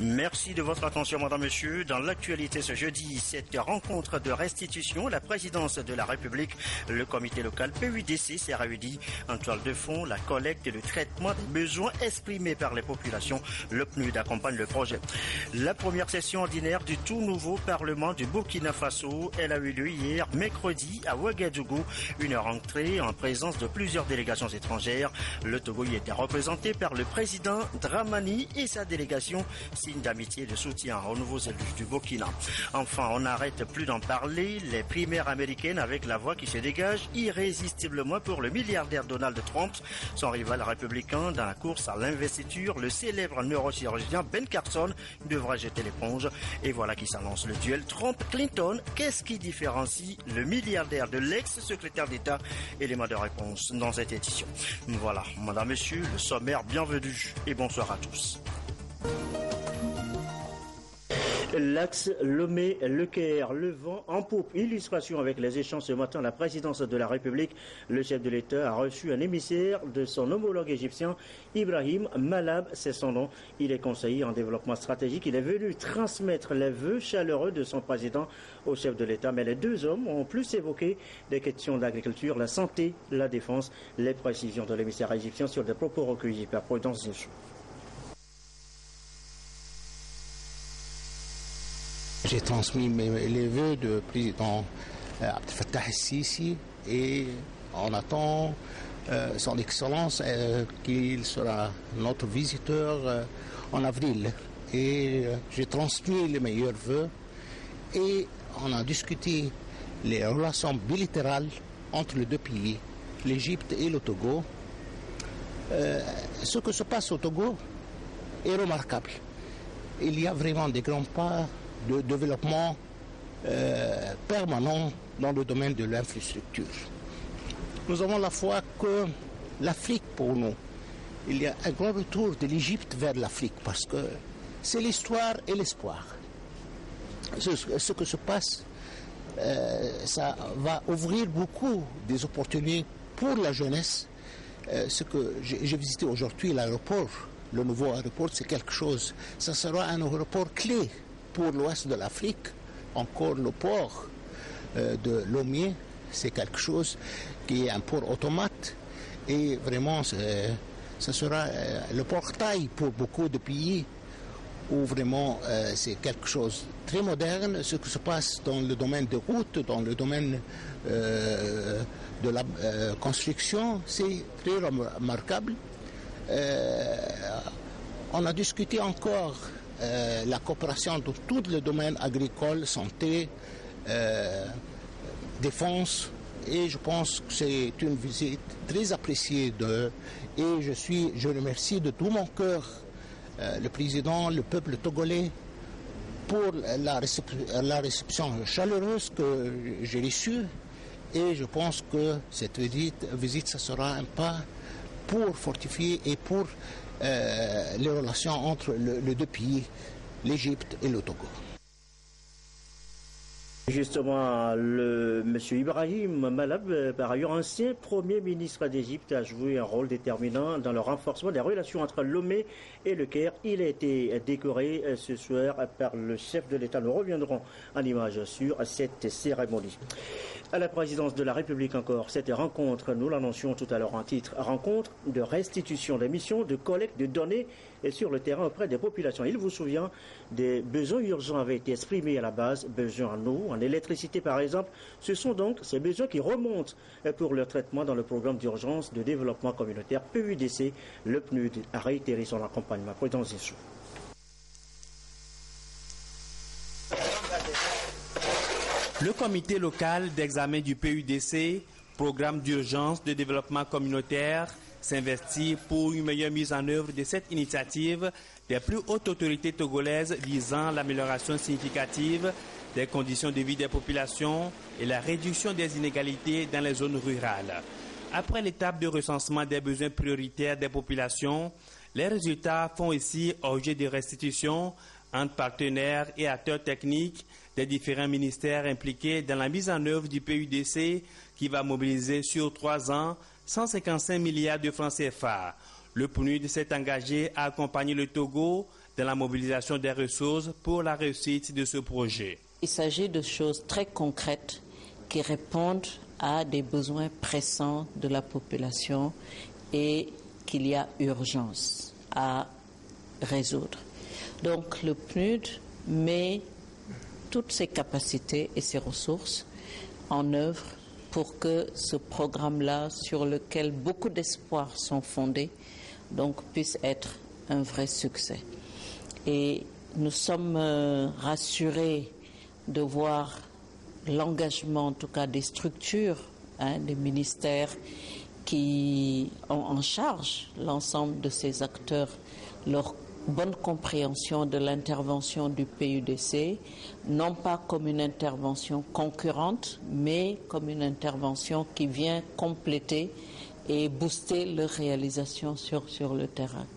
Merci de votre attention, madame, monsieur. Dans l'actualité ce jeudi, cette rencontre de restitution, la présidence de la République, le comité local PUDC s'est réuni en toile de fond, la collecte et le traitement des besoins exprimés par les populations. Le PNUD accompagne le projet. La première session ordinaire du tout nouveau Parlement du Burkina Faso, elle a eu lieu hier, mercredi, à Ouagadougou. Une rentrée en présence de plusieurs délégations étrangères. Le Togo y était représenté par le président Dramani et sa délégation, signe d'amitié et de soutien aux nouveaux élus du Burkina. Enfin, on n'arrête plus d'en parler. Les primaires américaines avec la voix qui se dégage irrésistiblement pour le milliardaire Donald Trump, son rival républicain dans la course à l'investiture, le célèbre neurochirurgien Ben Carson devra jeter l'éponge. Et voilà qui s'annonce le duel Trump-Clinton. Qu'est-ce qui différencie le milliardaire de l'ex-secrétaire d'État? Élément de réponse dans cette édition. Voilà, madame, monsieur, le sommaire, bienvenue et bonsoir à tous. L'axe Lomé-Le Caire, le vent en poupe. Illustration avec les échanges ce matin, la présidence de la République. Le chef de l'État a reçu un émissaire de son homologue égyptien, Ibrahim Malab, c'est son nom. Il est conseiller en développement stratégique. Il est venu transmettre les vœux chaleureux de son président au chef de l'État. Mais les deux hommes ont plus évoqué des questions d'agriculture, la santé, la défense. Les précisions de l'émissaire égyptien sur des propos recueillis par Prudence Zéchou. J'ai transmis les vœux du président Abdel Fattah el-Sisi et on attend son excellence qu'il sera notre visiteur en avril. Et j'ai transmis les meilleurs vœux et on a discuté les relations bilatérales entre les deux pays, l'Égypte et le Togo. Ce que se passe au Togo est remarquable. Il y a vraiment des grands pas de développement permanent dans le domaine de l'infrastructure. Nous avons la foi que l'Afrique, pour nous, il y a un grand retour de l'Égypte vers l'Afrique parce que c'est l'histoire et l'espoir. Ce que se passe, ça va ouvrir beaucoup des opportunités pour la jeunesse. Ce que j'ai visité aujourd'hui, l'aéroport, le nouveau aéroport, c'est quelque chose. Ça sera un aéroport clé pour l'ouest de l'Afrique. Encore le port de Lomé, c'est quelque chose qui est un port automate et vraiment ce sera le portail pour beaucoup de pays où vraiment c'est quelque chose de très moderne. Ce qui se passe dans le domaine des routes, dans le domaine de la construction, c'est très remarquable. On a discuté encore la coopération dans tous les domaines agricoles, santé, défense, et je pense que c'est une visite très appréciée et je remercie de tout mon cœur le président, le peuple togolais pour la réception chaleureuse que j'ai reçue, et je pense que cette visite ça sera un pas pour fortifier et pour les relations entre les deux pays, l'Égypte et le Togo. Justement, M. Ibrahim Malab, par ailleurs ancien Premier ministre d'Égypte, a joué un rôle déterminant dans le renforcement des relations entre Lomé et le Caire. Il a été décoré ce soir par le chef de l'État. Nous reviendrons en image sur cette cérémonie. À la présidence de la République encore, cette rencontre, nous l'annoncions tout à l'heure en titre, rencontre de restitution des missions de collecte de données sur le terrain auprès des populations. Il vous souvient, des besoins urgents avaient été exprimés à la base, besoins en eau, en électricité par exemple. Ce sont donc ces besoins qui remontent pour leur traitement dans le programme d'urgence de développement communautaire PUDC. Le PNUD a réitéré son accompagnement. Prudence Zéchou. Le comité local d'examen du PUDC, programme d'urgence de développement communautaire, s'investit pour une meilleure mise en œuvre de cette initiative des plus hautes autorités togolaises visant l'amélioration significative des conditions de vie des populations et la réduction des inégalités dans les zones rurales. Après l'étape de recensement des besoins prioritaires des populations, les résultats font ici objet de restitution entre partenaires et acteurs techniques des différents ministères impliqués dans la mise en œuvre du PUDC qui va mobiliser sur 3 ans 155 milliards de francs CFA. Le PNUD s'est engagé à accompagner le Togo dans la mobilisation des ressources pour la réussite de ce projet. Il s'agit de choses très concrètes qui répondent à des besoins pressants de la population et qu'il y a urgence à résoudre. Donc le PNUD met toutes ses capacités et ses ressources en œuvre pour que ce programme-là, sur lequel beaucoup d'espoirs sont fondés, donc puisse être un vrai succès. Et nous sommes rassurés de voir l'engagement, en tout cas des structures, des ministères qui ont en charge l'ensemble de ces acteurs, leur bonne compréhension de l'intervention du PUDC, non pas comme une intervention concurrente, mais comme une intervention qui vient compléter et booster leur réalisation sur le terrain.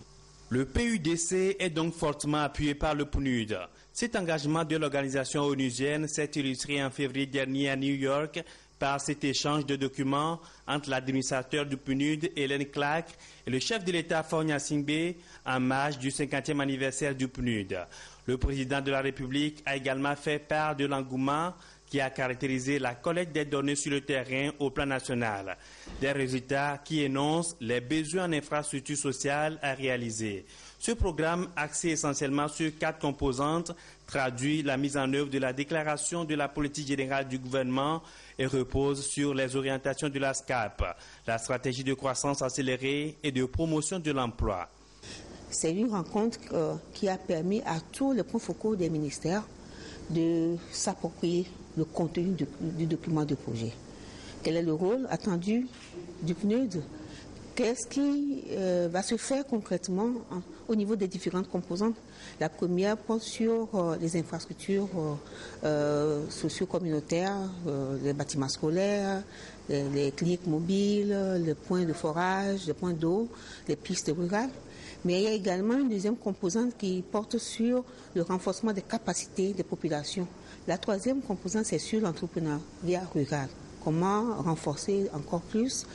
Le PUDC est donc fortement appuyé par le PNUD. Cet engagement de l'organisation onusienne s'est illustré en février dernier à New York par cet échange de documents entre l'administrateur du PNUD, Hélène Clark, et le chef de l'État, Faure Gnassingbé, en marge du 50e anniversaire du PNUD. Le président de la République a également fait part de l'engouement qui a caractérisé la collecte des données sur le terrain au plan national. Des résultats qui énoncent les besoins en infrastructures sociales à réaliser. Ce programme, axé essentiellement sur 4 composantes, traduit la mise en œuvre de la déclaration de la politique générale du gouvernement et repose sur les orientations de la SCAP, la stratégie de croissance accélérée et de promotion de l'emploi. C'est une rencontre qui a permis à tous les points focaux des ministères de s'approprier le contenu du document de projet. Quel est le rôle attendu du PNUD? Qu'est-ce qui va se faire concrètement au niveau des différentes composantes? La première porte sur les infrastructures socio-communautaires, les bâtiments scolaires, les cliniques mobiles, les points de forage, les points d'eau, les pistes rurales. Mais il y a également une deuxième composante qui porte sur le renforcement des capacités des populations. La troisième composante, c'est sur l'entrepreneuriat rural. Comment renforcer encore plus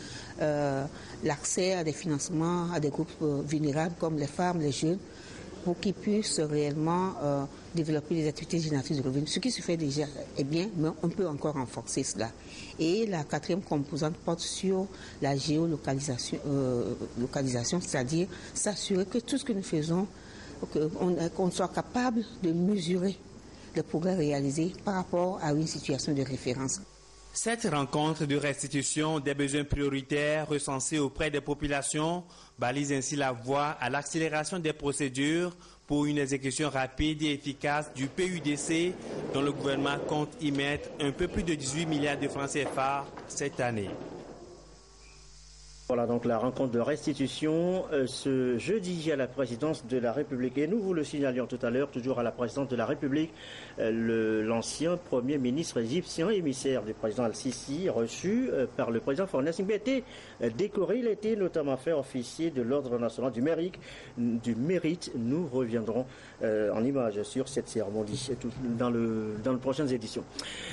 l'accès à des financements à des groupes vulnérables comme les femmes, les jeunes, pour qu'ils puissent réellement développer des activités génératrices de revenus. Ce qui se fait déjà est bien, mais on peut encore renforcer cela. Et la quatrième composante porte sur la géolocalisation, c'est-à-dire s'assurer que tout ce que nous faisons, qu'on soit capable de mesurer le progrès réalisé par rapport à une situation de référence. Cette rencontre de restitution des besoins prioritaires recensés auprès des populations balise ainsi la voie à l'accélération des procédures pour une exécution rapide et efficace du PUDC dont le gouvernement compte y mettre un peu plus de 18 milliards de francs CFA cette année. Voilà donc la rencontre de restitution ce jeudi à la présidence de la République. Et nous vous le signalions tout à l'heure, toujours à la présidence de la République, l'ancien Premier ministre égyptien, émissaire du président Al-Sisi, reçu par le président Faure Gnassingbé, a été décoré. Il a été notamment fait officier de l'Ordre national du mérite. Nous reviendrons en images sur cette cérémonie dans les prochaines éditions.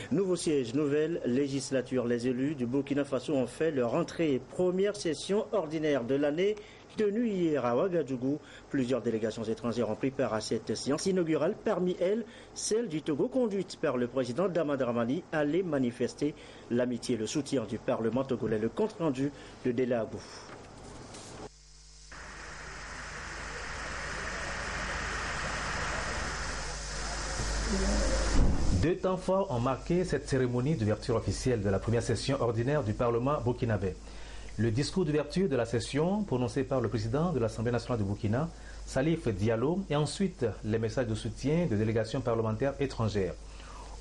Nouveau siège, nouvelle législature. Les élus du Burkina Faso ont fait leur entrée première session ordinaire de l'année tenue hier à Ouagadougou. Plusieurs délégations étrangères ont pris part à cette séance inaugurale. Parmi elles, celle du Togo, conduite par le président Dama Dramani, allait manifester l'amitié et le soutien du Parlement togolais. Le compte rendu de Dela Abou. Deux temps forts ont marqué cette cérémonie d'ouverture officielle de la première session ordinaire du Parlement burkinabé. Le discours d'ouverture de la session prononcé par le président de l'Assemblée nationale du Burkina, Salif Diallo, et ensuite les messages de soutien de délégations parlementaires étrangères.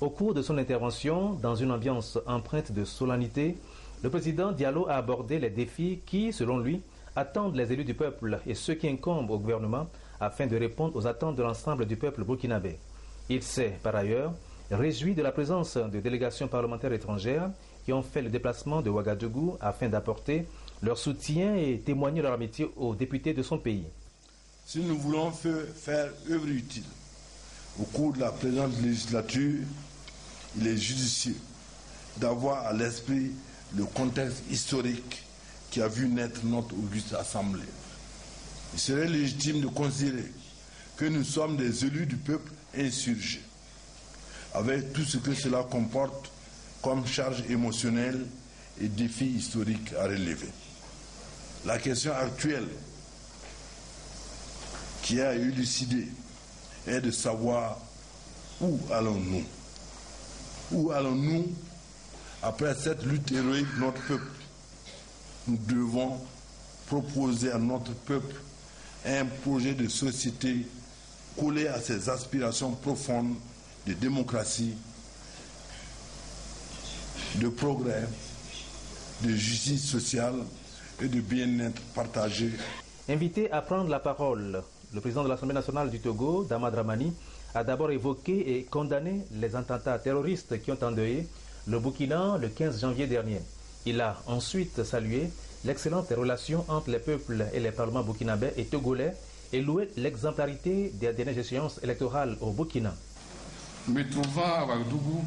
Au cours de son intervention, dans une ambiance empreinte de solennité, le président Diallo a abordé les défis qui, selon lui, attendent les élus du peuple et ceux qui incombent au gouvernement afin de répondre aux attentes de l'ensemble du peuple burkinabé. Il s'est, par ailleurs, réjoui de la présence de délégations parlementaires étrangères qui ont fait le déplacement de Ouagadougou afin d'apporter leur soutien et témoigner leur amitié aux députés de son pays. Si nous voulons faire œuvre utile au cours de la présente législature, il est judicieux d'avoir à l'esprit le contexte historique qui a vu naître notre auguste Assemblée. Il serait légitime de considérer que nous sommes des élus du peuple insurgé, avec tout ce que cela comporte comme charge émotionnelle et défis historiques à relever. La question actuelle qui a élucidé est de savoir où allons-nous. Où allons-nous après cette lutte héroïque de notre peuple? Nous devons proposer à notre peuple un projet de société collé à ses aspirations profondes de démocratie, de progrès, de justice sociale et de bien-être partagé. Invité à prendre la parole, le président de l'Assemblée nationale du Togo, Dama Dramani, a d'abord évoqué et condamné les attentats terroristes qui ont endeuillé le Burkina le 15 janvier dernier. Il a ensuite salué l'excellente relation entre les peuples et les parlements burkinabés et togolais et loué l'exemplarité des dernières échéances électorales au Burkina. Me trouvant à Ouagadougou,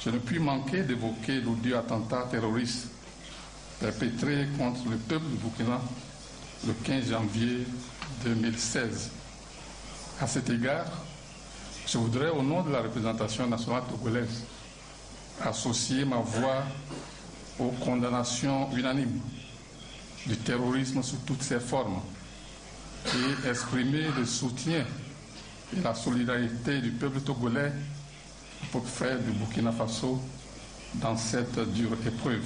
je ne puis manquer d'évoquer l'odieux attentat terroriste perpétré contre le peuple du Burkina le 15 janvier 2016. À cet égard, je voudrais, au nom de la représentation nationale togolaise, associer ma voix aux condamnations unanimes du terrorisme sous toutes ses formes et exprimer le soutien et la solidarité du peuple togolais au peuple frère du Burkina Faso dans cette dure épreuve.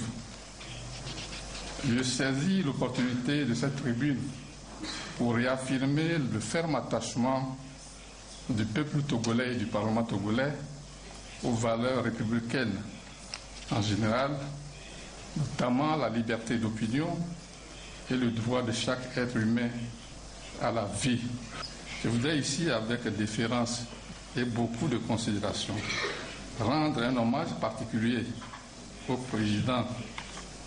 Je saisis l'opportunité de cette tribune pour réaffirmer le ferme attachement du peuple togolais et du Parlement togolais aux valeurs républicaines en général, notamment la liberté d'opinion et le droit de chaque être humain à la vie. Je voudrais ici, avec déférence et beaucoup de considération, rendre un hommage particulier au président,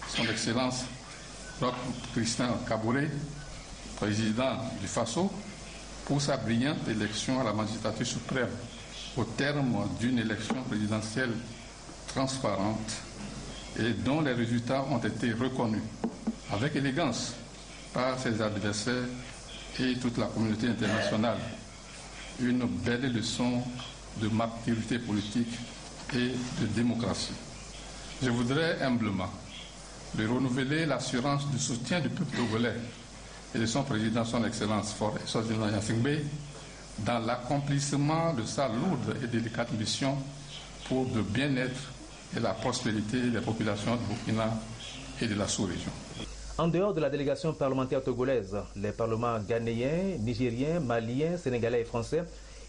son Excellence Roch Christian Kaboré, président du Faso, pour sa brillante élection à la magistrature suprême, au terme d'une élection présidentielle transparente et dont les résultats ont été reconnus avec élégance par ses adversaires et toute la communauté internationale. Une belle leçon de maturité politique et de démocratie. Je voudrais humblement lui renouveler l'assurance du soutien du peuple togolais et de son président, son Excellence Faure Eswatini Gnassingbé, dans l'accomplissement de sa lourde et délicate mission pour le bien-être et la prospérité des populations du Burkina et de la sous-région. En dehors de la délégation parlementaire togolaise, les parlements ghanéens, nigériens, maliens, sénégalais et français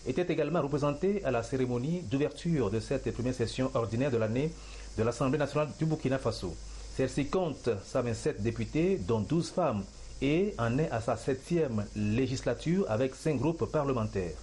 étaient également représentés à la cérémonie d'ouverture de cette première session ordinaire de l'année de l'Assemblée nationale du Burkina Faso. Celle-ci compte 127 députés, dont 12 femmes, et en est à sa 7e législature avec 5 groupes parlementaires.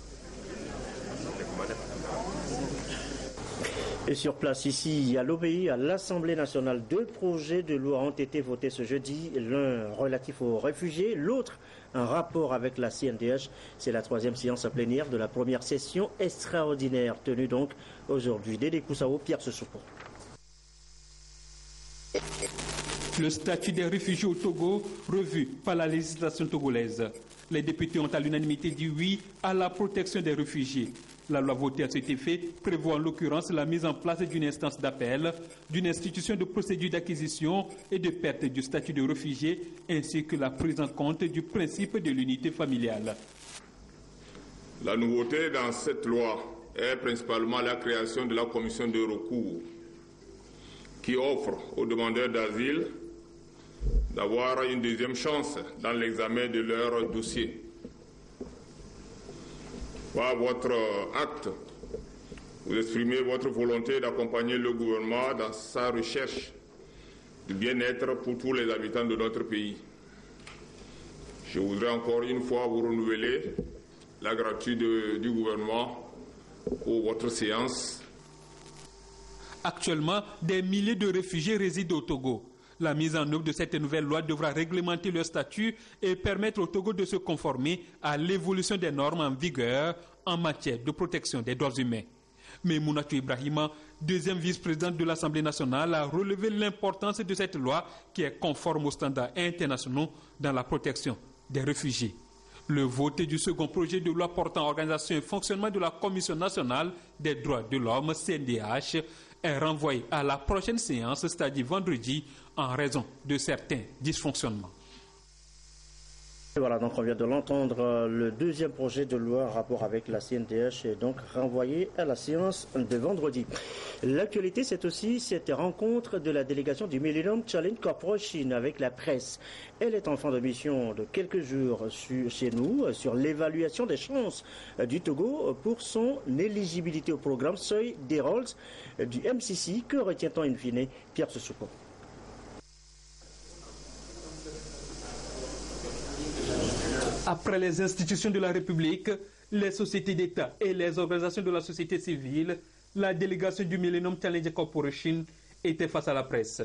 Et sur place ici, à l'OBI, à l'Assemblée nationale, 2 projets de loi ont été votés ce jeudi. L'un relatif aux réfugiés, l'autre un rapport avec la CNDH. C'est la 3e séance plénière de la première session extraordinaire tenue donc aujourd'hui. Dédé Koussao, Pierre Sessoupo. Le statut des réfugiés au Togo, revu par la législation togolaise. Les députés ont à l'unanimité dit oui à la protection des réfugiés. La loi votée à cet effet prévoit en l'occurrence la mise en place d'une instance d'appel, d'une institution de procédure d'acquisition et de perte du statut de réfugié, ainsi que la prise en compte du principe de l'unité familiale. La nouveauté dans cette loi est principalement la création de la commission de recours qui offre aux demandeurs d'asile d'avoir une deuxième chance dans l'examen de leur dossier. Par votre acte, vous exprimez votre volonté d'accompagner le gouvernement dans sa recherche du bien-être pour tous les habitants de notre pays. Je voudrais encore une fois vous renouveler la gratitude du gouvernement pour votre séance. Actuellement, des milliers de réfugiés résident au Togo. La mise en œuvre de cette nouvelle loi devra réglementer leur statut et permettre au Togo de se conformer à l'évolution des normes en vigueur en matière de protection des droits humains. Mais Mounatou Ibrahima, 2e vice-présidente de l'Assemblée nationale, a relevé l'importance de cette loi qui est conforme aux standards internationaux dans la protection des réfugiés. Le vote du second projet de loi portant organisation et fonctionnement de la Commission nationale des droits de l'homme, CNDH, est renvoyé à la prochaine séance, c'est-à-dire vendredi, en raison de certains dysfonctionnements. Voilà, donc on vient de l'entendre, le deuxième projet de loi en rapport avec la CNDH est donc renvoyé à la séance de vendredi. L'actualité, c'est aussi cette rencontre de la délégation du Millennium Challenge Corporation avec la presse. Elle est en fin de mission de quelques jours chez nous sur l'évaluation des chances du Togo pour son éligibilité au programme Seuil des Rôles du MCC. Que retient-on in fine? Pierre Sessouko. Après les institutions de la République, les sociétés d'État et les organisations de la société civile, la délégation du Millennium Challenge Corporation était face à la presse.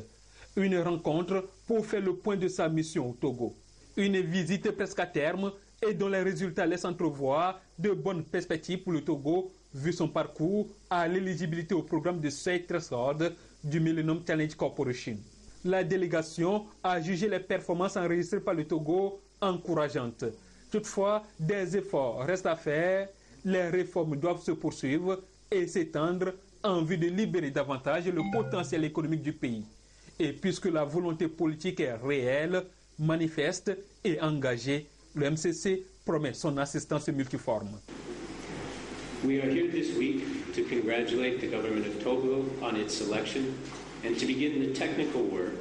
Une rencontre pour faire le point de sa mission au Togo. Une visite presque à terme et dont les résultats laissent entrevoir de bonnes perspectives pour le Togo, vu son parcours à l'éligibilité au programme de Seuil Threshold du Millennium Challenge Corporation. La délégation a jugé les performances enregistrées par le Togo encourageantes. Toutefois, des efforts restent à faire, les réformes doivent se poursuivre et s'étendre en vue de libérer davantage le potentiel économique du pays. Et puisque la volonté politique est réelle, manifeste et engagée, le MCC promet son assistance multiforme. We are here this week to congratulate the government of Togo on its selection and to begin the technical work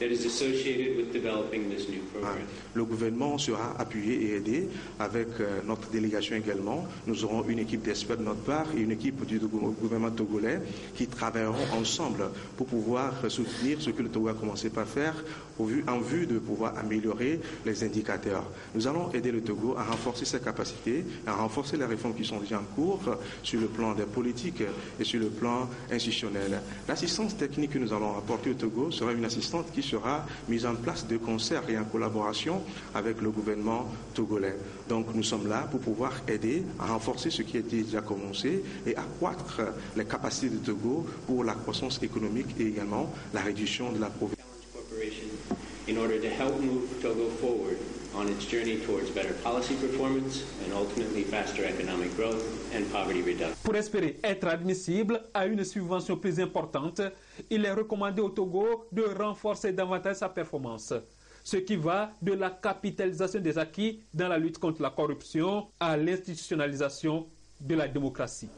that is associated with developing this new program. Le gouvernement sera appuyé et aidé avec notre délégation également. Nous aurons une équipe d'experts de notre part et une équipe du gouvernement togolais qui travailleront ensemble pour pouvoir soutenir ce que le Togo a commencé par faire en vue de pouvoir améliorer les indicateurs. Nous allons aider le Togo à renforcer ses capacités, à renforcer les réformes qui sont déjà en cours sur le plan des politiques et sur le plan institutionnel. L'assistance technique que nous allons apporter au Togo sera une assistance qui sera mise en place de concert et en collaboration avec le gouvernement togolais. Donc nous sommes là pour pouvoir aider à renforcer ce qui a été déjà commencé et accroître les capacités du Togo pour la croissance économique et également la réduction de la pauvreté. In order to help move Togo forward on its journey towards better policy performance and ultimately faster economic growth and poverty reduction. Pour espérer être admissible à une subvention plus importante, il est recommandé au Togo de renforcer davantage sa performance. Ce qui va de la capitalisation des acquis dans la lutte contre la corruption à l'institutionnalisation de la démocratie.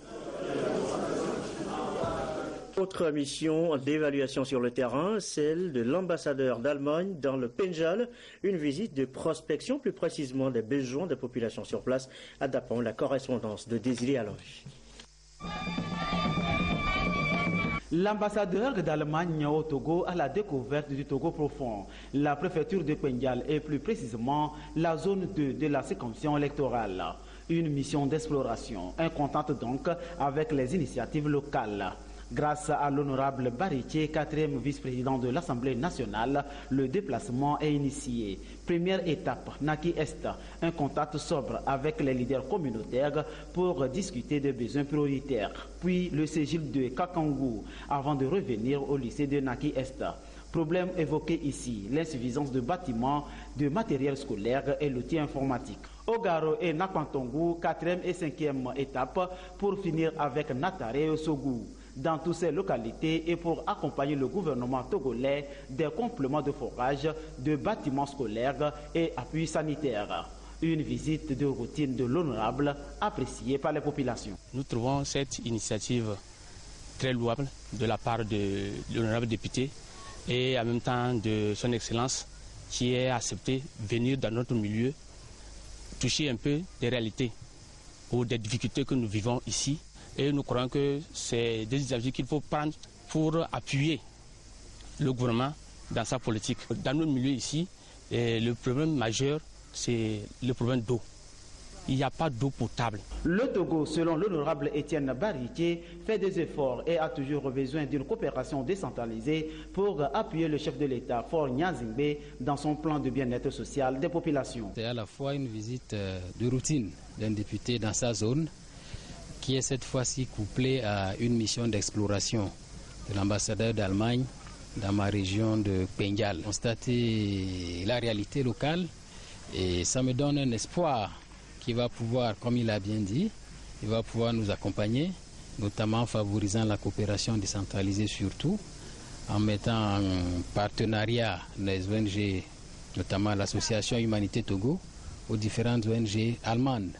Autre mission d'évaluation sur le terrain, celle de l'ambassadeur d'Allemagne dans le Penjal, une visite de prospection plus précisément des besoins des populations sur place, adaptant la correspondance de Désiré Alloge. L'ambassadeur d'Allemagne au Togo à la découverte du Togo profond, la préfecture de Penjal et plus précisément la zone 2 de la circonscription électorale. Une mission d'exploration, un contact donc avec les initiatives locales. Grâce à l'honorable Baritier, 4e vice-président de l'Assemblée nationale, le déplacement est initié. Première étape, Naki Est, un contact sobre avec les leaders communautaires pour discuter des besoins prioritaires. Puis le ségil de Kakangou, avant de revenir au lycée de Naki Est. Problème évoqué ici, l'insuffisance de bâtiments, de matériel scolaire et l'outil informatique. Ogaro et Nakwantongu, 4e et 5e étape pour finir avec Natare et Osogou. Dans toutes ces localités et pour accompagner le gouvernement togolais des compléments de forage, de bâtiments scolaires et appuis sanitaires. Une visite de routine de l'honorable appréciée par les populations. Nous trouvons cette initiative très louable de la part de l'honorable député et en même temps de son excellence qui est accepté venir dans notre milieu toucher un peu des réalités ou des difficultés que nous vivons ici. Et nous croyons que c'est des initiatives qu'il faut prendre pour appuyer le gouvernement dans sa politique. Dans notre milieu ici, le problème majeur, c'est le problème d'eau. Il n'y a pas d'eau potable. Le Togo, selon l'honorable Étienne Baritier, fait des efforts et a toujours besoin d'une coopération décentralisée pour appuyer le chef de l'État, Faure Gnassingbé, dans son plan de bien-être social des populations. C'est à la fois une visite de routine d'un député dans sa zone, qui est cette fois-ci couplée à une mission d'exploration de l'ambassadeur d'Allemagne dans ma région de Penjal. Constater la réalité locale et ça me donne un espoir qui va pouvoir, comme il a bien dit, il va pouvoir nous accompagner, notamment en favorisant la coopération décentralisée surtout, en mettant en partenariat les ONG, notamment l'Association Humanité Togo, aux différentes ONG allemandes.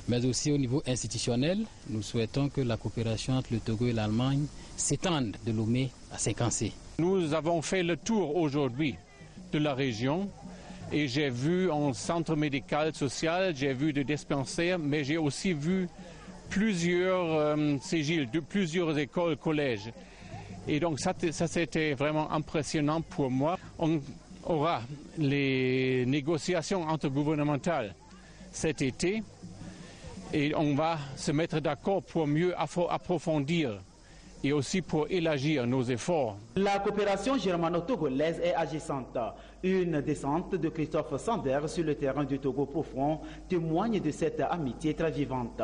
Mais aussi au niveau institutionnel, nous souhaitons que la coopération entre le Togo et l'Allemagne s'étende de Lomé à Séquencé. Nous avons fait le tour aujourd'hui de la région et j'ai vu un centre médical social, j'ai vu des dispensaires, mais j'ai aussi vu plusieurs CGIL, plusieurs écoles, collèges. Et donc ça c'était vraiment impressionnant pour moi. On aura les négociations intergouvernementales cet été et on va se mettre d'accord pour mieux approfondir et aussi pour élargir nos efforts. La coopération germano-togolaise est agissante. Une descente de Christophe Sander sur le terrain du Togo profond témoigne de cette amitié très vivante.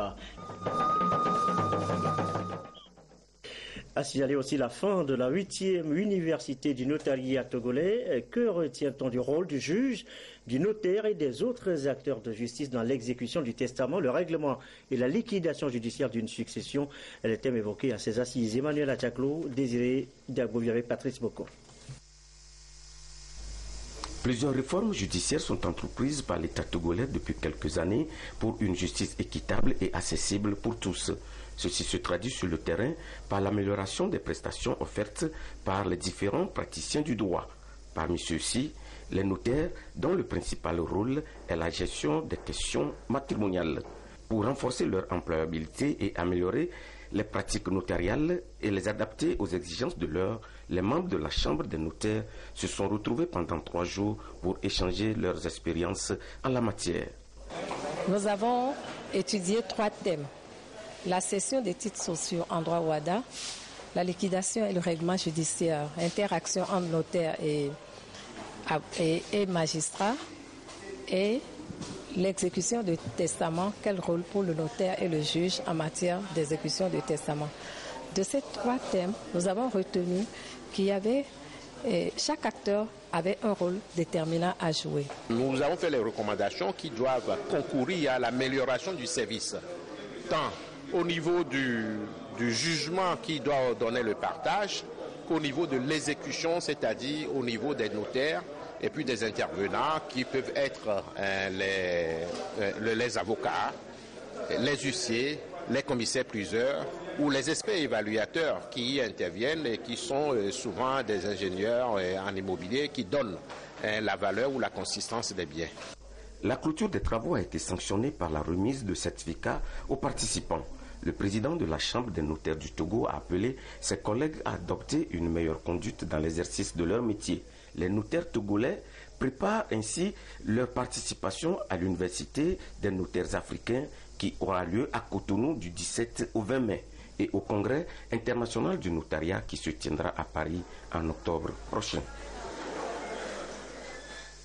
A signalé aussi la fin de la 8e université du notariat togolais. Que retient-on du rôle du juge, du notaire et des autres acteurs de justice dans l'exécution du testament, le règlement et la liquidation judiciaire d'une succession? Le thème évoqué à ces assises. Emmanuel Achaklo, Désiré Dagbouvi avec Patrice Boko. Plusieurs réformes judiciaires sont entreprises par l'État togolais depuis quelques années pour une justice équitable et accessible pour tous. Ceci se traduit sur le terrain par l'amélioration des prestations offertes par les différents praticiens du droit. Parmi ceux-ci, les notaires, dont le principal rôle est la gestion des questions matrimoniales. Pour renforcer leur employabilité et améliorer les pratiques notariales et les adapter aux exigences de l'heure, les membres de la Chambre des notaires se sont retrouvés pendant 3 jours pour échanger leurs expériences en la matière. Nous avons étudié 3 thèmes. La cession des titres sociaux en droit WADA, la liquidation et le règlement judiciaire, interaction entre notaires et magistrats, et l'exécution de testament, quel rôle pour le notaire et le juge en matière d'exécution de testament. De ces 3 thèmes, nous avons retenu qu'il y avait, chaque acteur avait un rôle déterminant à jouer. Nous avons fait les recommandations qui doivent concourir à l'amélioration du service, tant au niveau du jugement qui doit ordonner le partage, qu'au niveau de l'exécution, c'est-à-dire au niveau des notaires et puis des intervenants qui peuvent être les avocats, les huissiers, les commissaires-priseurs ou les experts évaluateurs qui y interviennent et qui sont souvent des ingénieurs en immobilier qui donnent la valeur ou la consistance des biens. La clôture des travaux a été sanctionnée par la remise de certificats aux participants. Le président de la Chambre des notaires du Togo a appelé ses collègues à adopter une meilleure conduite dans l'exercice de leur métier. Les notaires togolais préparent ainsi leur participation à l'Université des notaires africains qui aura lieu à Cotonou du 17 au 20 mai et au Congrès international du notariat qui se tiendra à Paris en octobre prochain.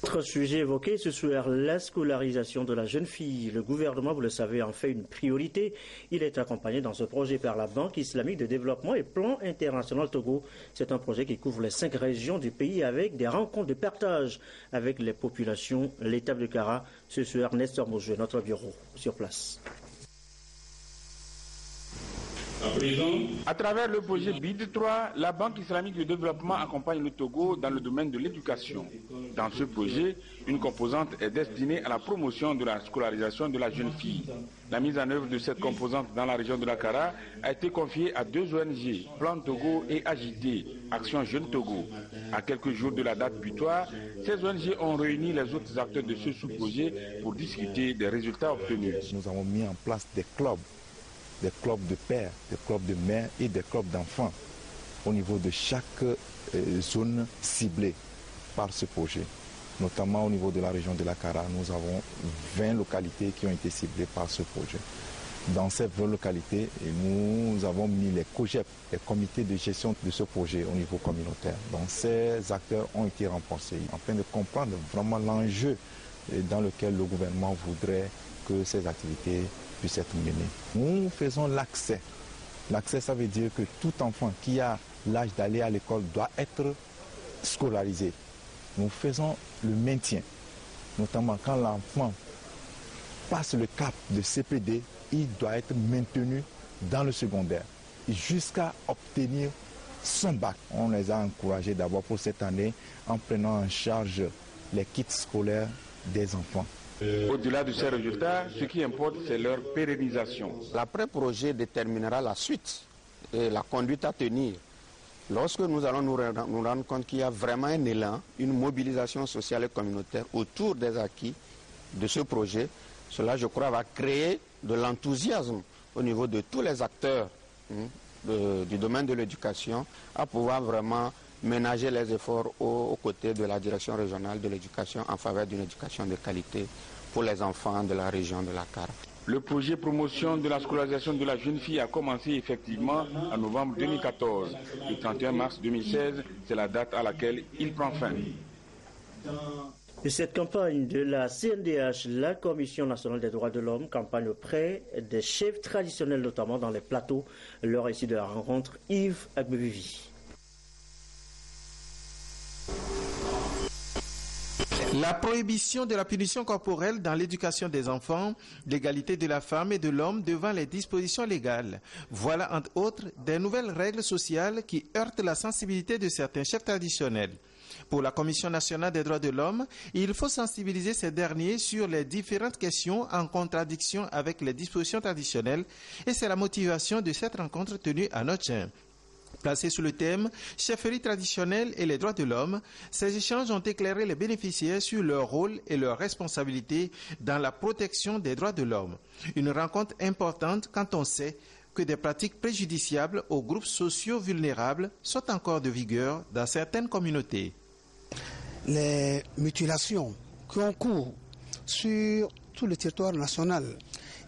Autre sujet évoqué ce soir, la scolarisation de la jeune fille. Le gouvernement, vous le savez, en fait une priorité. Il est accompagné dans ce projet par la Banque islamique de développement et Plan international Togo. C'est un projet qui couvre les 5 régions du pays avec des rencontres de partage avec les populations. L'étape de Kara, ce soir, Nestor Mojou, notre bureau sur place. À travers le projet BID 3, la Banque islamique de développement accompagne le Togo dans le domaine de l'éducation. Dans ce projet, une composante est destinée à la promotion de la scolarisation de la jeune fille. La mise en œuvre de cette composante dans la région de la Kara a été confiée à 2 ONG, Plan Togo et AJD, Action Jeune Togo. À quelques jours de la date butoir, ces ONG ont réuni les autres acteurs de ce sous-projet pour discuter des résultats obtenus. Nous avons mis en place des clubs de pères, des clubs de mères et des clubs d'enfants au niveau de chaque zone ciblée par ce projet. Notamment au niveau de la région de la Kara, nous avons 20 localités qui ont été ciblées par ce projet. Dans ces 20 localités, nous avons mis les COGEP, les comités de gestion de ce projet au niveau communautaire. Donc ces acteurs ont été renforcés afin de comprendre vraiment l'enjeu dans lequel le gouvernement voudrait que ces activités puissent être menées. Nous faisons l'accès. L'accès, ça veut dire que tout enfant qui a l'âge d'aller à l'école doit être scolarisé. Nous faisons le maintien, notamment quand l'enfant passe le cap de CPD, il doit être maintenu dans le secondaire jusqu'à obtenir son bac. On les a encouragés d'abord pour cette année en prenant en charge les kits scolaires des enfants. Au-delà de ces résultats, ce qui importe, c'est leur pérennisation. L'après-projet déterminera la suite et la conduite à tenir. Lorsque nous allons nous rendre compte qu'il y a vraiment un élan, une mobilisation sociale et communautaire autour des acquis de ce projet, cela, je crois, va créer de l'enthousiasme au niveau de tous les acteurs du domaine de l'éducation à pouvoir vraiment ménager les efforts aux côtés de la direction régionale de l'éducation en faveur d'une éducation de qualité pour les enfants de la région de la Kara. Le projet promotion de la scolarisation de la jeune fille a commencé effectivement en novembre 2014. Le 31 mars 2016, c'est la date à laquelle il prend fin. De cette campagne de la CNDH, la Commission nationale des droits de l'homme, campagne auprès des chefs traditionnels, notamment dans les plateaux. Le récit de la rencontre, Yves Agbevivi. La prohibition de la punition corporelle dans l'éducation des enfants, l'égalité de la femme et de l'homme devant les dispositions légales. Voilà entre autres des nouvelles règles sociales qui heurtent la sensibilité de certains chefs traditionnels. Pour la Commission nationale des droits de l'homme, il faut sensibiliser ces derniers sur les différentes questions en contradiction avec les dispositions traditionnelles et c'est la motivation de cette rencontre tenue à Notchin. Placés sous le thème « Chefferie traditionnelle et les droits de l'homme », ces échanges ont éclairé les bénéficiaires sur leur rôle et leurs responsabilités dans la protection des droits de l'homme. Une rencontre importante quand on sait que des pratiques préjudiciables aux groupes sociaux vulnérables sont encore de vigueur dans certaines communautés. Les mutilations qui ont cours sur tout le territoire national,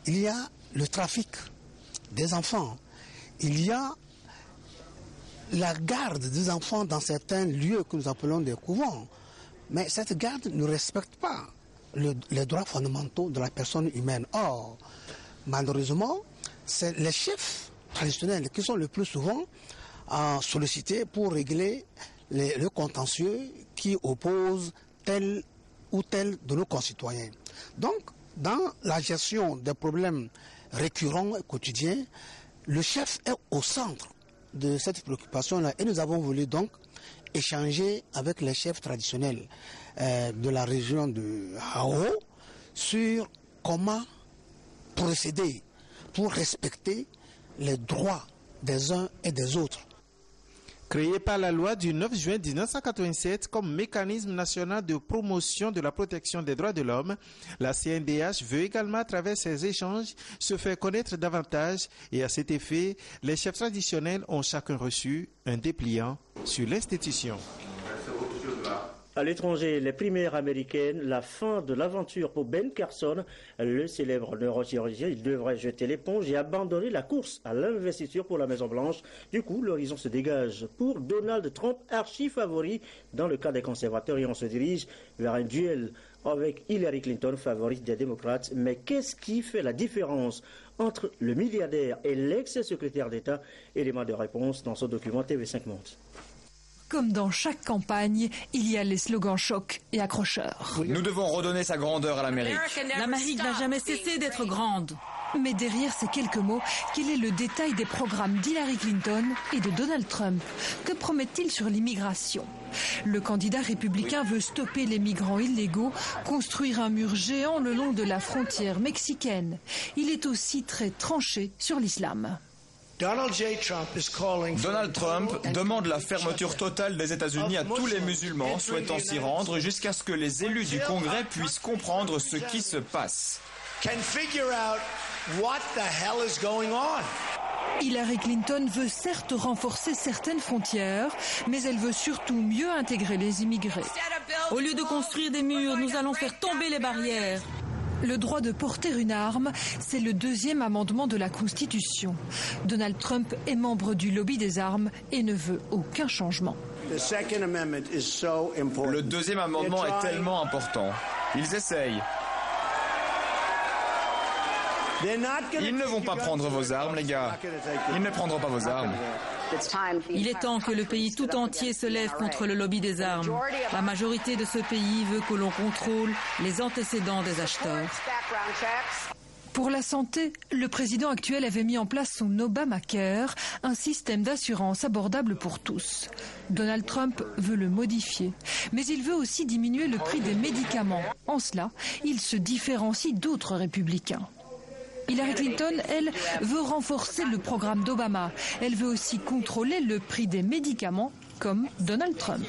il y a le trafic des enfants, il y a la garde des enfants dans certains lieux que nous appelons des couvents. Mais cette garde ne respecte pas les droits fondamentaux de la personne humaine. Or, malheureusement, c'est les chefs traditionnels qui sont le plus souvent sollicités pour régler le contentieux qui oppose tel ou tel de nos concitoyens. Donc, dans la gestion des problèmes récurrents et quotidiens, le chef est au centre de cette préoccupation-là et nous avons voulu donc échanger avec les chefs traditionnels de la région de Hao sur comment procéder pour respecter les droits des uns et des autres. Créée par la loi du 9 juin 1987 comme mécanisme national de promotion de la protection des droits de l'homme, la CNDH veut également, à travers ces échanges, se faire connaître davantage et à cet effet, les chefs traditionnels ont chacun reçu un dépliant sur l'institution. À l'étranger, les primaires américaines, la fin de l'aventure pour Ben Carson, le célèbre neurochirurgien. Il devrait jeter l'éponge et abandonner la course à l'investiture pour la Maison-Blanche. Du coup, l'horizon se dégage pour Donald Trump, archi-favori dans le cas des conservateurs, et on se dirige vers un duel avec Hillary Clinton, favorite des démocrates. Mais qu'est-ce qui fait la différence entre le milliardaire et l'ex-secrétaire d'État? Élément de réponse dans ce document TV5 Monde. Comme dans chaque campagne, il y a les slogans chocs et accrocheurs. Nous devons redonner sa grandeur à l'Amérique. L'Amérique n'a jamais cessé d'être grande. Mais derrière ces quelques mots, quel est le détail des programmes d'Hillary Clinton et de Donald Trump? Que promettent-ils sur l'immigration? Le candidat républicain veut stopper les migrants illégaux, construire un mur géant le long de la frontière mexicaine. Il est aussi très tranché sur l'islam. Donald Trump demande la fermeture totale des États-Unis à tous les musulmans souhaitant s'y rendre jusqu'à ce que les élus du Congrès puissent comprendre ce qui se passe. Hillary Clinton veut certes renforcer certaines frontières, mais elle veut surtout mieux intégrer les immigrés. Au lieu de construire des murs, nous allons faire tomber les barrières. Le droit de porter une arme, c'est le deuxième amendement de la Constitution. Donald Trump est membre du lobby des armes et ne veut aucun changement. Le deuxième amendement est tellement important. Ils essayent. Ils ne vont pas prendre vos armes, les gars. Ils ne prendront pas vos armes. Il est temps que le pays tout entier se lève contre le lobby des armes. La majorité de ce pays veut que l'on contrôle les antécédents des acheteurs. Pour la santé, le président actuel avait mis en place son Obamacare, un système d'assurance abordable pour tous. Donald Trump veut le modifier, mais il veut aussi diminuer le prix des médicaments. En cela, il se différencie d'autres républicains. Hillary Clinton, elle, veut renforcer le programme d'Obama. Elle veut aussi contrôler le prix des médicaments, comme Donald Trump.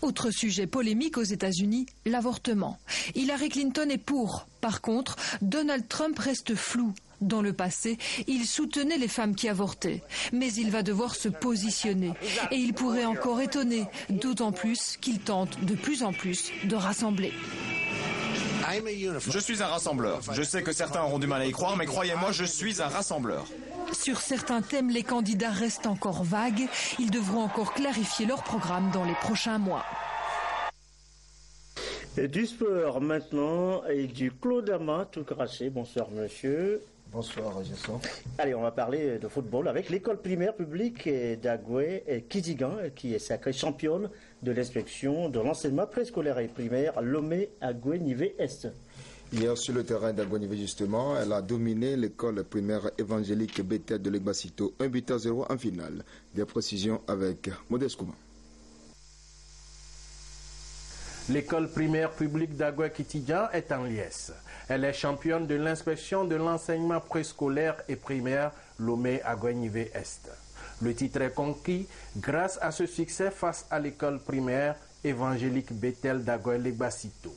Autre sujet polémique aux États-Unis, l'avortement. Hillary Clinton est pour. Par contre, Donald Trump reste flou. Dans le passé, il soutenait les femmes qui avortaient. Mais il va devoir se positionner. Et il pourrait encore étonner, d'autant plus qu'il tente de plus en plus de rassembler. Je suis un rassembleur. Je sais que certains auront du mal à y croire, mais croyez-moi, je suis un rassembleur. Sur certains thèmes, les candidats restent encore vagues. Ils devront encore clarifier leur programme dans les prochains mois. Et du sport maintenant, et du Claude Ama, tout craché. Bonsoir monsieur. Bonsoir Jason. Allez, on va parler de football avec l'école primaire publique d'Agoué et Kitigan, qui est sacrée championne de l'inspection de l'enseignement préscolaire et primaire Lomé Agoué Nivé Est. Hier, sur le terrain d'Agoué-Nivé, justement, elle a dominé l'école primaire évangélique Bethel de Legbasito, 1-0 en finale. Des précisions avec Modeste Kouman. L'école primaire publique d'Agoué-Kitigan est en liesse. Elle est championne de l'inspection de l'enseignement préscolaire et primaire Lomé Agoué-Nivé Est. Le titre est conquis grâce à ce succès face à l'école primaire évangélique Bethel d'Agoué-Legbasito.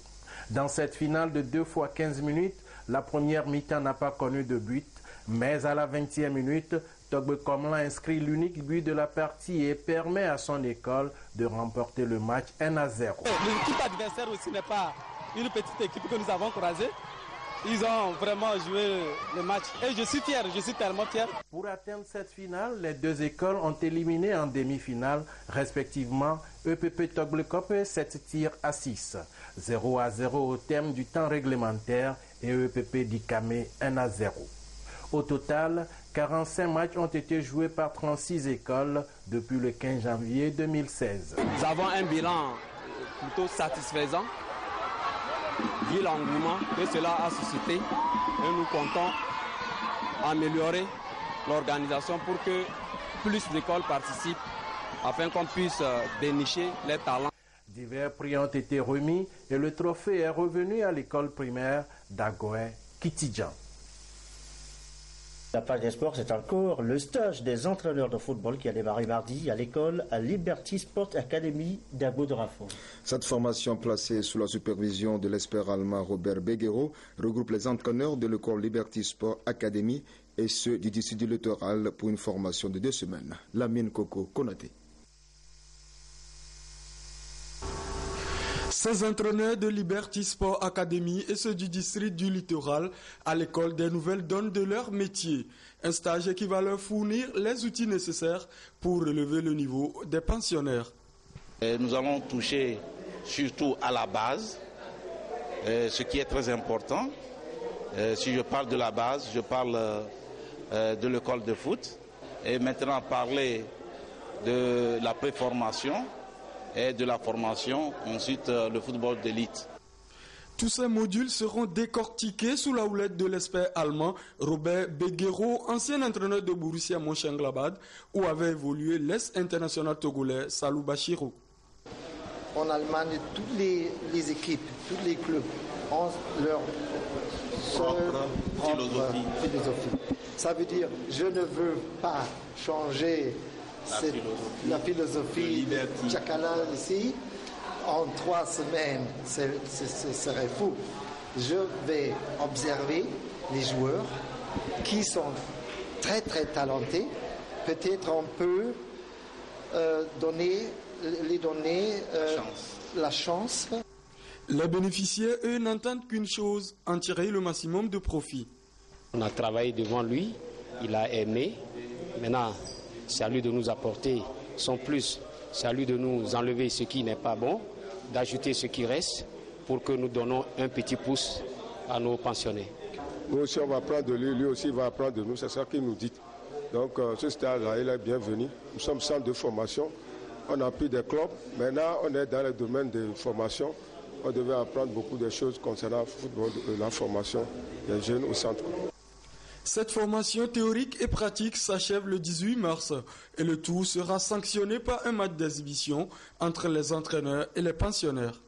Dans cette finale de 2 fois 15 minutes, la première mi-temps n'a pas connu de but, mais à la 20e minute, Togbe Komlan inscrit l'unique but de la partie et permet à son école de remporter le match 1-0. L'équipe adversaire aussi n'est pas une petite équipe que nous avons croisée. Ils ont vraiment joué le match et je suis fier, je suis tellement fier. Pour atteindre cette finale, les deux écoles ont éliminé en demi-finale, respectivement, EPP Togbekop 7 tirs à 6, 0-0 au terme du temps réglementaire et EPP Dikame 1-0. Au total, 45 matchs ont été joués par 36 écoles depuis le 15 janvier 2016. Nous avons un bilan plutôt satisfaisant, vu l'engouement que cela a suscité, et nous comptons améliorer l'organisation pour que plus d'écoles participent afin qu'on puisse dénicher les talents. Divers prix ont été remis et le trophée est revenu à l'école primaire d'Agoué-Kitigan. La page des sports, c'est encore le stage des entraîneurs de football qui a démarré mardi à l'école à Liberty Sport Academy d'Agoué-Drafo. Cette formation placée sous la supervision de l'expert allemand Robert Beguero regroupe les entraîneurs de l'école Liberty Sport Academy et ceux du district du littoral pour une formation de 2 semaines. Lamine Koko Konaté. Ces entraîneurs de Liberty Sport Academy et ceux du district du littoral à l'école des nouvelles donnent de leur métier. Un stage qui va leur fournir les outils nécessaires pour relever le niveau des pensionnaires. Nous allons toucher surtout à la base, ce qui est très important. Si je parle de la base, je parle de l'école de foot. Et maintenant parler de la préformation et de la formation, ensuite le football d'élite. Tous ces modules seront décortiqués sous la houlette de l'expert allemand Robert Beguero, ancien entraîneur de Borussia Mönchengladbach, où avait évolué l'ex-international togolais Salou Bachirou. En Allemagne, toutes les équipes, tous les clubs ont leur propre philosophie. Ça veut dire, je ne veux pas changer la philosophie de Tchakala ici en 3 semaines, ce serait fou. Je vais observer les joueurs qui sont très très talentés. Peut-être on peut les donner la chance. Les bénéficiaires, eux, n'entendent qu'une chose, en tirer le maximum de profit. On a travaillé devant lui, il a aimé. Maintenant, c'est à lui de nous apporter son plus, c'est à lui de nous enlever ce qui n'est pas bon, d'ajouter ce qui reste pour que nous donnons un petit pouce à nos pensionnés. Nous aussi on va apprendre de lui, lui aussi va apprendre de nous, c'est ça qu'il nous dit. Donc ce stage-là, il est bienvenu. Nous sommes centre de formation. On a pris des clubs. Maintenant, on est dans le domaine de formation. On devait apprendre beaucoup de choses concernant le football et la formation des jeunes au centre. Cette formation théorique et pratique s'achève le 18 mars et le tout sera sanctionné par un match d'exhibition entre les entraîneurs et les pensionnaires.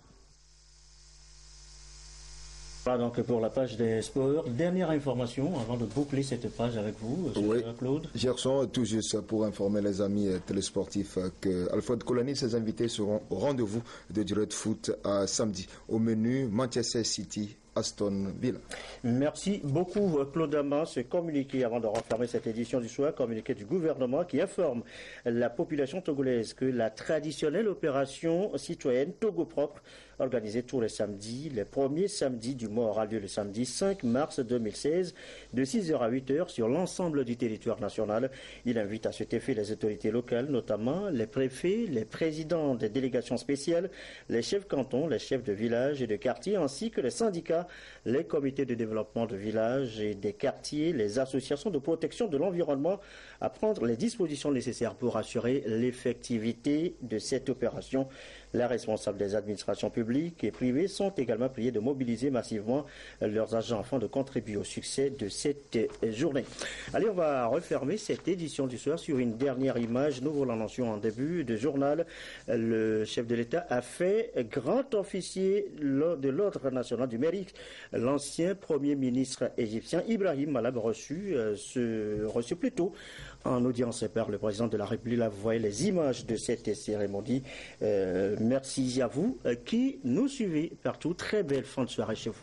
Voilà donc pour la page des sports. Dernière information avant de boucler cette page avec vous, Claude. Gerson, tout juste pour informer les amis télésportifs que Alfred Colani et ses invités seront au rendez-vous de Direct Foot à samedi. Au menu, Manchester City, Aston Villa. Merci beaucoup Claude Ama. Ce communiqué avant de refermer cette édition du soir, communiqué du gouvernement qui informe la population togolaise que la traditionnelle opération citoyenne Togo Propre organisée tous les samedis, les premiers samedis du mois aura lieu le samedi 5 mars 2016 de 6h à 8h sur l'ensemble du territoire national. Il invite à cet effet les autorités locales, notamment les préfets, les présidents des délégations spéciales, les chefs cantons, les chefs de village et de quartier ainsi que les syndicats, les comités de développement de villages et des quartiers, les associations de protection de l'environnement à prendre les dispositions nécessaires pour assurer l'effectivité de cette opération. Les responsables des administrations publiques et privées sont également priés de mobiliser massivement leurs agents afin de contribuer au succès de cette journée. Allez, on va refermer cette édition du soir sur une dernière image. Nous vous l'annoncions en début de journal. Le chef de l'État a fait grand officier de l'Ordre national du mérite. L'ancien Premier ministre égyptien Ibrahim Malab reçu plus tôt en audience par le président de la République. Là, vous voyez les images de cette cérémonie. Merci à vous qui nous suivez partout. Très belle fin de soirée chez vous.